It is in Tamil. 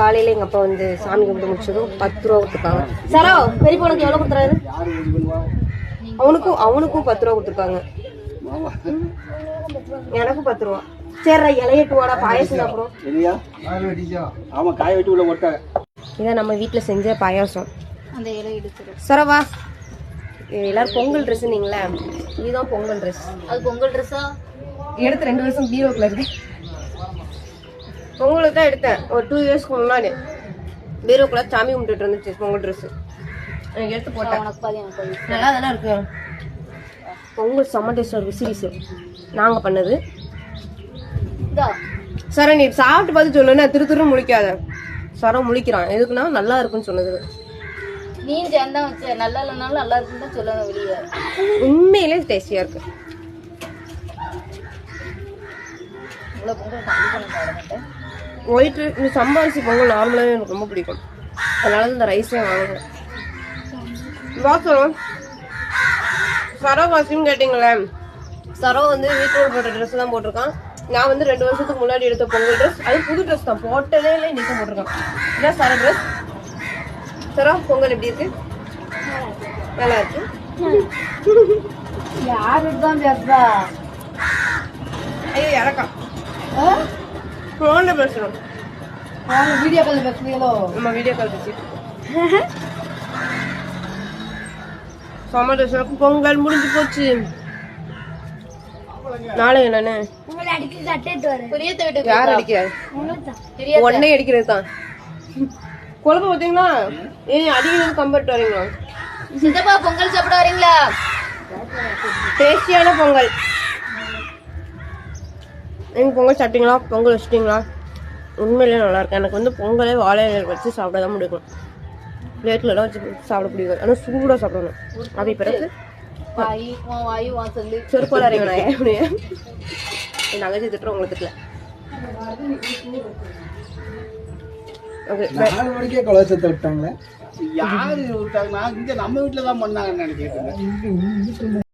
காலையில எங்க அப்பா வந்து சாமி கும்பிட்டு முடிச்சதும் 10 ரூபா கொடுத்துருக்காங்க. சரோ பெரிய பொண்ணுக்கு எவ்வளவு கொடுத்துறாரு? அவனுக்கும் 10 ரூபா கொடுத்துருக்காங்க. எனக்கும் 10 ரூபா. சரி இலையட்டுவாடா பாயசம் அப்புறம் இதான் நம்ம வீட்டுல செஞ்ச பாயாசம். அந்த இலை எடுத்துரு சரவா. எல்லாரும் பொங்கல் ட்ரெஸ் நீங்களே, இதுதான் பொங்கல் ட்ரெஸ். அது பொங்கல் ட்ரெஸ்ஸா? எடுத்து 2 வருஷம் பீரோக்குள்ள இருக்கு. பொங்கலுக்கு தான் எடுத்தேன் ஒரு 2 இயர்ஸ்க்கு முன்னாடி. பீரோக்குள்ள சாமி கும்பிட்டு இருந்துச்சு பொங்கல் ட்ரெஸ். எனக்கு எடுத்து போட்டேன். நல்லா தானே இருக்கு. பொங்கல் செம்ம டேஸ்டா இருக்கு. சீரியஸ் நாங்க பண்ணது. சரா நீ சாப்பிட்டு பார்த்து சொல்லு. நான் திரு முழிக்காத. சரா முழிக்கிறான் எதுக்குன்னா நல்லா இருக்குன்னு சொன்னது. நீ சேர்ந்தா வச்ச நல்லா இல்லைனாலும் நல்லா இருக்குன்னு தான் சொல்லுவாங்க வெளியே. உண்மையிலே டேஸ்டியா இருக்கு. ஒயிட் இந்த சம்பாரிசி பொங்கல் நார்மலாவே எனக்கு ரொம்ப பிடிக்கும். அதனால இந்த ரைஸே வாங்குவேன். வாசம் சரோ வாசின்னு கேட்டீங்களே, சரோ வந்து வீட்டோட போட்ட ட்ரெஸ் தான் போட்டிருக்கான். நான் வந்து 2 வருஷத்துக்கு முன்னாடி எடுத்த பொங்கல் ட்ரெஸ். அது புது ட்ரெஸ் தான், போட்டதே இல்லை, இன்னைக்கு போட்டிருக்கான். இதான் சரோ ட்ரெஸ். சரோ பொங்கல் எப்படி இருக்கு? நல்லா இருக்கு. யாருதான் பேசுறா? ஐயோ இறக்கா போன்ல பேசுறோம். வீடியோ கால் பேசுறீங்களோ? நம்ம வீடியோ கால் பேசி சமதேசம் பொங்கல் முடிஞ்சு போச்சு. நாளை என்னன்னு யார் அடிக்கிறாரு? உடனே அடிக்கிறது தான் குழப்ப பார்த்தீங்களா? அடிக்கிறது கம்பெட் வரீங்களா? சித்தப்பா பொங்கல் சாப்பிட வரீங்களா? டேஸ்டியான பொங்கல். நீங்க பொங்கல் சாப்பிட்டீங்களா? பொங்கல் வச்சுட்டீங்களா? உண்மையிலே நல்லா இருக்கு. எனக்கு வந்து பொங்கலே வாழை வச்சு சாப்பிட தான் முடியும். பிளேட்ல எல்லாம் வச்சு சாப்பிட பிடிக்கும். ஆனால் சூடாக சாப்பிடணும். அப்படி பிறகு செருப்பால அறிவனா என் நகைச்சி திட்டுற உங்களுக்கு திட்டல. யாரு விட்டாங்க? நம்ம வீட்டுல தான் பண்ணாங்கன்னு நினைக்கிறேன்.